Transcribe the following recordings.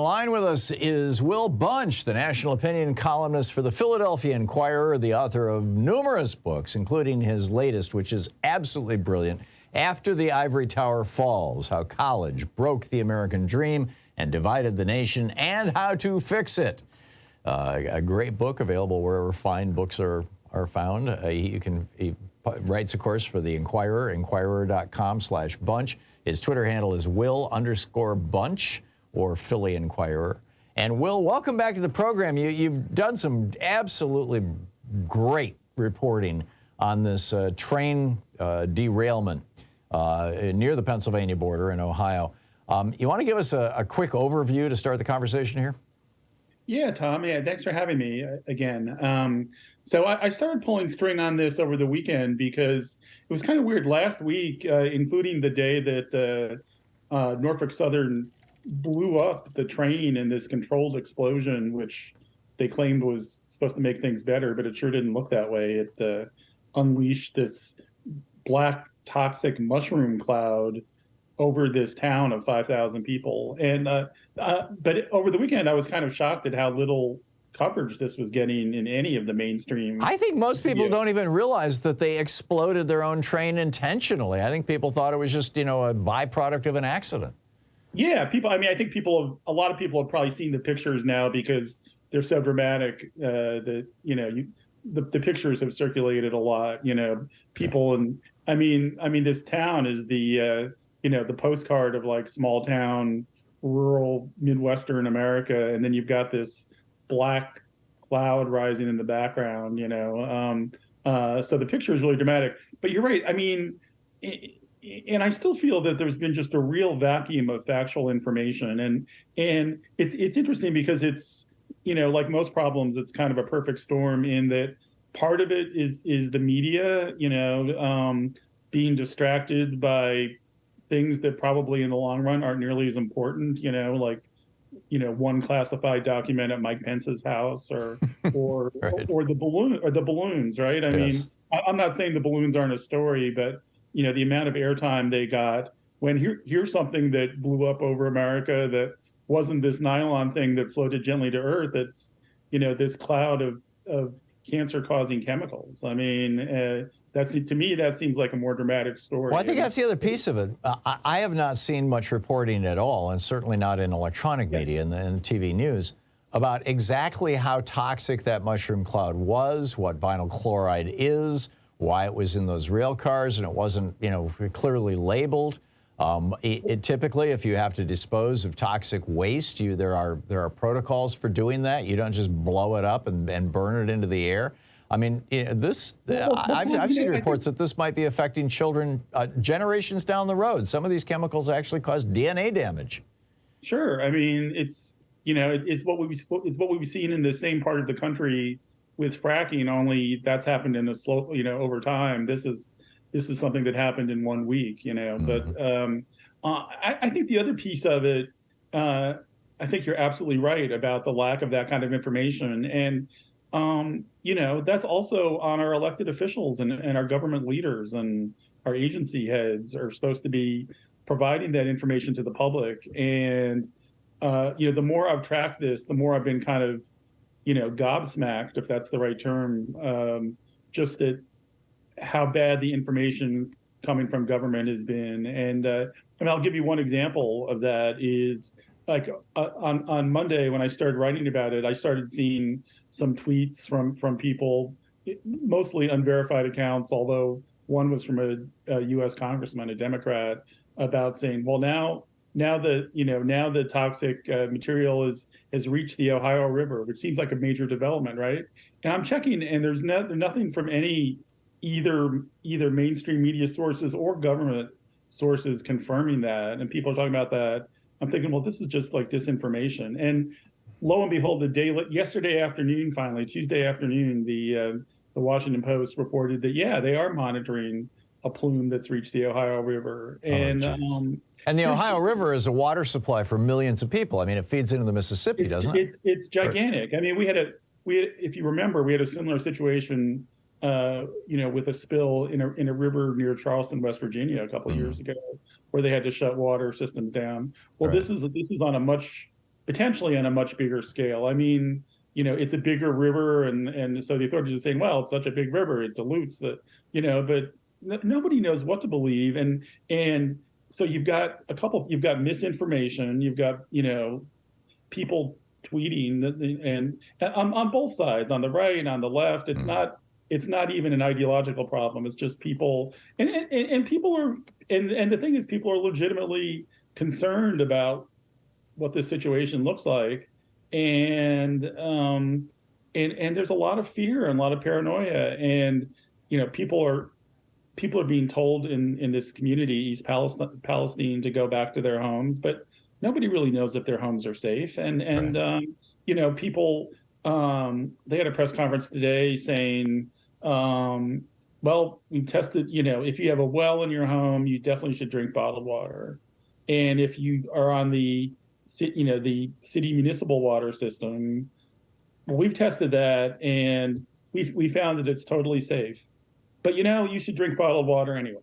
the line with us is Will Bunch, the national opinion columnist for the Philadelphia Inquirer, the author of numerous books, including his latest, which is absolutely brilliant, After the Ivory Tower Falls: How College Broke the American Dream and Divided the Nation, and How to Fix It. A great book available wherever fine books are found. He writes, of course, for the Inquirer, inquirer.com/Bunch. His Twitter handle is Will_Bunch or Philly Inquirer. And Will, welcome back to the program. You've done some absolutely great reporting on this train derailment near the Pennsylvania border in Ohio. You want to give us a quick overview to start the conversation here? Yeah, Tom. Yeah, thanks for having me again. So I started pulling string on this over the weekend because it was kind of weird. Last week, including the day that Norfolk Southern blew up the train in this controlled explosion, which they claimed was supposed to make things better, but it sure didn't look that way. It unleashed this black toxic mushroom cloud over this town of 5,000 people. And but over the weekend, I was kind of shocked at how little coverage this was getting in any of the mainstream. I think most people don't even realize that they exploded their own train intentionally. I think people thought it was just, a byproduct of an accident. Yeah, I think a lot of people have probably seen the pictures now because they're so dramatic that, the pictures have circulated a lot, people. And I mean, this town is the postcard of like small town, rural Midwestern America. And then you've got this black cloud rising in the background, so the picture is really dramatic. But you're right. I mean, and I still feel that there's been just a real vacuum of factual information. And it's interesting because it's, like most problems, it's kind of a perfect storm in that part of it is the media, being distracted by things that probably in the long run aren't nearly as important, one classified document at Mike Pence's house or right. or the balloons, right? I mean, I'm not saying the balloons aren't a story, but the amount of airtime they got when here's something that blew up over America that wasn't this nylon thing that floated gently to Earth. It's this cloud of cancer-causing chemicals. I mean, to me, that seems like a more dramatic story. Well, I think that's the other piece of it. I have not seen much reporting at all, and certainly not in electronic media and in TV news, about exactly how toxic that mushroom cloud was, what vinyl chloride is, why it was in those rail cars, and it wasn't, clearly labeled. Typically, if you have to dispose of toxic waste, there are protocols for doing that. You don't just blow it up and burn it into the air. I mean, I've seen reports that this might be affecting children generations down the road. Some of these chemicals actually cause DNA damage. Sure, I mean it's what we've seen in the same part of the country with fracking. Only that's happened in a slow, over time. This is something that happened in 1 week, But I think the other piece of it, I think you're absolutely right about the lack of that kind of information. And that's also on our elected officials and our government leaders and our agency heads are supposed to be providing that information to the public. And, the more I've tracked this, the more I've been kind of, gobsmacked, if that's the right term, just at how bad the information coming from government has been. And I'll give you one example of that is like on Monday when I started writing about it, I started seeing some tweets from people, mostly unverified accounts, although one was from a U.S. congressman, a Democrat, about saying, well, now the toxic material has reached the Ohio River, which seems like a major development, right? And I'm checking, and there's nothing from any either mainstream media sources or government sources confirming that. And people are talking about that. I'm thinking, well, this is just like disinformation. And lo and behold, yesterday afternoon, finally, Tuesday afternoon, the Washington Post reported that, they are monitoring a plume that's reached the Ohio River. And the Ohio River is a water supply for millions of people. I mean, it feeds into the Mississippi, doesn't it? It's gigantic. I mean, if you remember, we had a similar situation, with a spill in a river near Charleston, West Virginia, a couple of years ago, where they had to shut water systems down. Well, this is on a much potentially on a much bigger scale. I mean, it's a bigger river, and so the authorities are saying, well, it's such a big river, it dilutes the, but nobody knows what to believe, and so you've got misinformation, you've got people tweeting, and on both sides, on the right and on the left. It's not even an ideological problem. It's just people, and people are, and the thing is, people are legitimately concerned about what this situation looks like, and there's a lot of fear and a lot of paranoia, and people are being told in this community, East Palestine, to go back to their homes, but nobody really knows if their homes are safe. And right. People, they had a press conference today saying, well, we tested, if you have a well in your home, you definitely should drink bottled water. And if you are on the city municipal water system, well, we've tested that, and we found that it's totally safe. But you should drink bottled water anyway.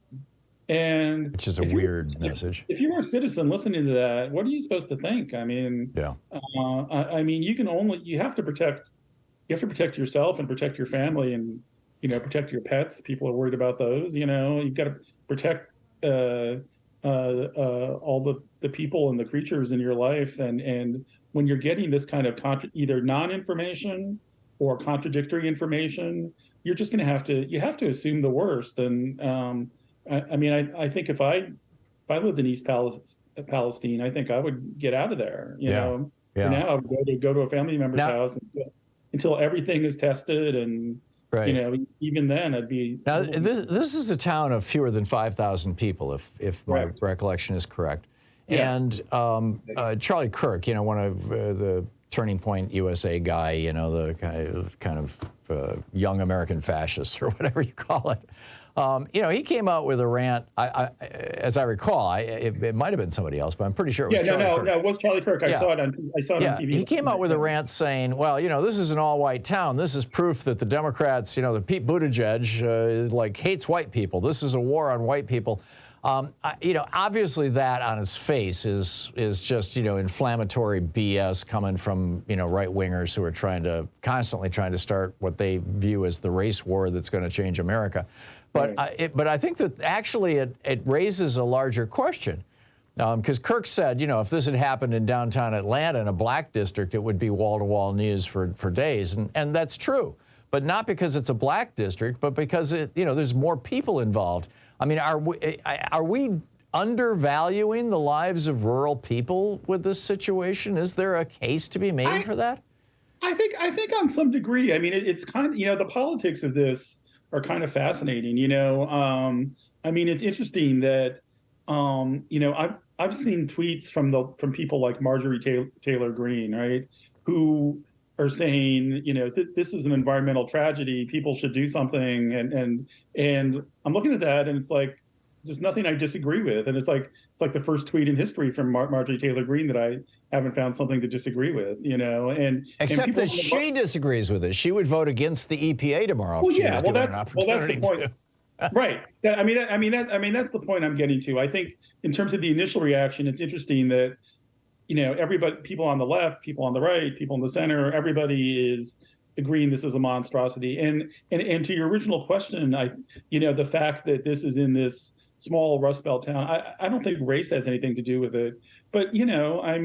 And which is a weird message. If you were a citizen listening to that, what are you supposed to think? I mean, yeah. I mean, you have to protect yourself and protect your family, and protect your pets. People are worried about those. You've got to protect all the people and the creatures in your life. And when you're getting this kind of either non-information or contradictory information, you're just going to have to assume the worst. And I mean, I think if I lived in East Palestine, I think I would get out of there. You know, now I would go to a family member's house until everything is tested, and right. Even then I'd be. Now this is a town of fewer than 5,000 people, if my recollection is correct. Yeah. And Charlie Kirk, one of the Turning Point USA guy, the kind of young American fascists or whatever you call it. He came out with a rant. As I recall, it might have been somebody else, but I'm pretty sure it was Charlie Kirk. No, it was Charlie Kirk. I saw it on TV. He came out with a rant saying, well, this is an all-white town. This is proof that the Democrats, the Pete Buttigieg, hates white people. This is a war on white people. Obviously that on its face is just, inflammatory BS coming from, right-wingers who are constantly trying to start what they view as the race war that's going to change America. But right. But I think that actually it raises a larger question, because Kirk said, if this had happened in downtown Atlanta in a black district, it would be wall-to-wall news for days, and that's true. But not because it's a black district, but because there's more people involved. I mean, are we undervaluing the lives of rural people with this situation? Is there a case to be made for that? I think on some degree. I mean, it's kind of, the politics of this are kind of fascinating. I mean, it's interesting that I've seen tweets from people like Marjorie Taylor Greene, right, who are saying, this is an environmental tragedy. People should do something. And I'm looking at that, and it's like, there's nothing I disagree with. And it's like the first tweet in history from Marjorie Taylor Greene that I haven't found something to disagree with, Except that she disagrees with it. She would vote against the EPA tomorrow if she was given an opportunity that's the point. Right. I mean, that's the point I'm getting to. I think in terms of the initial reaction, it's interesting that, everybody, people on the left, people on the right, people in the center, everybody is agreeing this is a monstrosity. And to your original question, the fact that this is in this small Rust Belt town, I don't think race has anything to do with it. But, I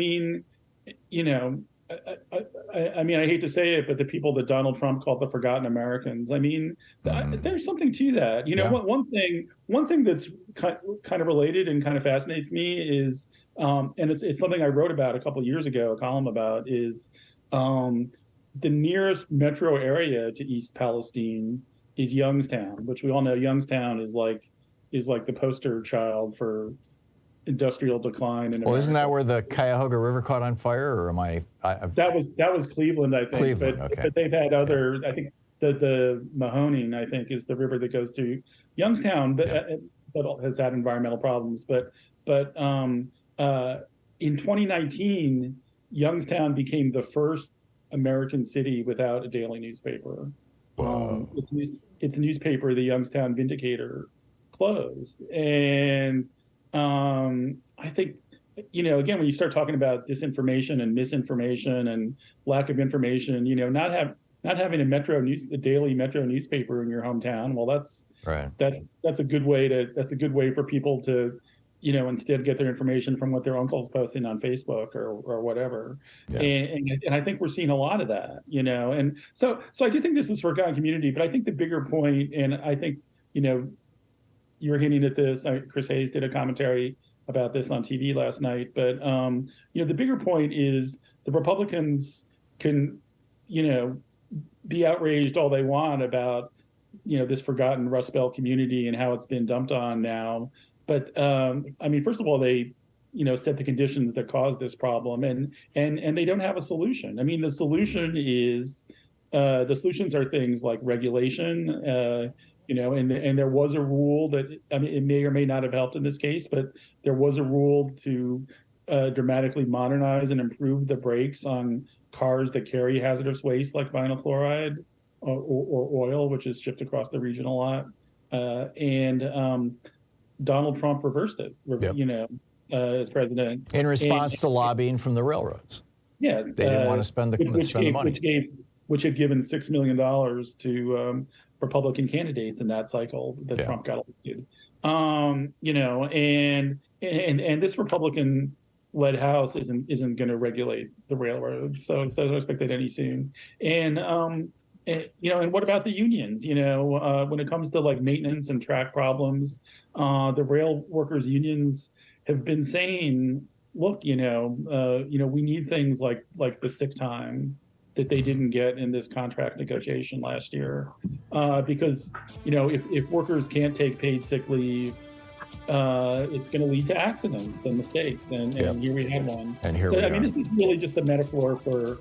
hate to say it, but the people that Donald Trump called the forgotten Americans, I mean, there's something to that. One thing that's kind of related and kind of fascinates me is, and it's something I wrote about a couple of years ago, a column about, is the nearest metro area to East Palestine is Youngstown, which we all know Youngstown is like the poster child for industrial decline in America. Isn't that where the Cuyahoga River caught on fire, or am I that was Cleveland, I think. Cleveland, but they've had other, I think the Mahoning, I think, is the river that goes through Youngstown, but has had environmental problems. But in 2019, Youngstown became the first American city without a daily newspaper. Its newspaper, the Youngstown Vindicator, closed, and I think again, when you start talking about disinformation and misinformation and lack of information, not having a daily Metro newspaper in your hometown, well, Right. that's a good way for people to, instead get their information from what their uncle's posting on Facebook or whatever. Yeah. And I think we're seeing a lot of that, and so I do think this is forgotten community, but I think the bigger point, and I think, you're hinting at this, Chris Hayes did a commentary about this on TV last night, but, the bigger point is the Republicans can, be outraged all they want about, this forgotten Rust Belt community and how it's been dumped on now. But first of all, they, set the conditions that caused this problem, and they don't have a solution. The solutions are things like regulation, and there was a rule that, it may or may not have helped in this case, but there was a rule to dramatically modernize and improve the brakes on cars that carry hazardous waste like vinyl chloride or oil, which is shipped across the region a lot. And Donald Trump reversed it, as president. In response to lobbying from the railroads. Yeah. They didn't want to spend the money. Which had given $6 million to Republican candidates in that cycle that Trump got elected. And this Republican-led House isn't going to regulate the railroads, so I don't expect that any soon. And what about the unions? When it comes to like maintenance and track problems, the rail workers unions have been saying, look, we need things like the sick time that they didn't get in this contract negotiation last year, because if workers can't take paid sick leave, it's going to lead to accidents and mistakes, and here we have one. And here we are. This is really just a metaphor for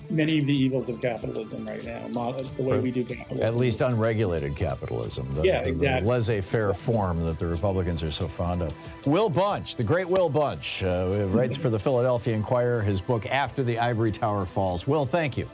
many of the evils of capitalism right now, not the way we do capitalism. At least unregulated capitalism. Exactly. The laissez-faire form that the Republicans are so fond of. Will Bunch, the great Will Bunch, writes for the Philadelphia Inquirer, his book After the Ivory Tower Falls. Will, thank you.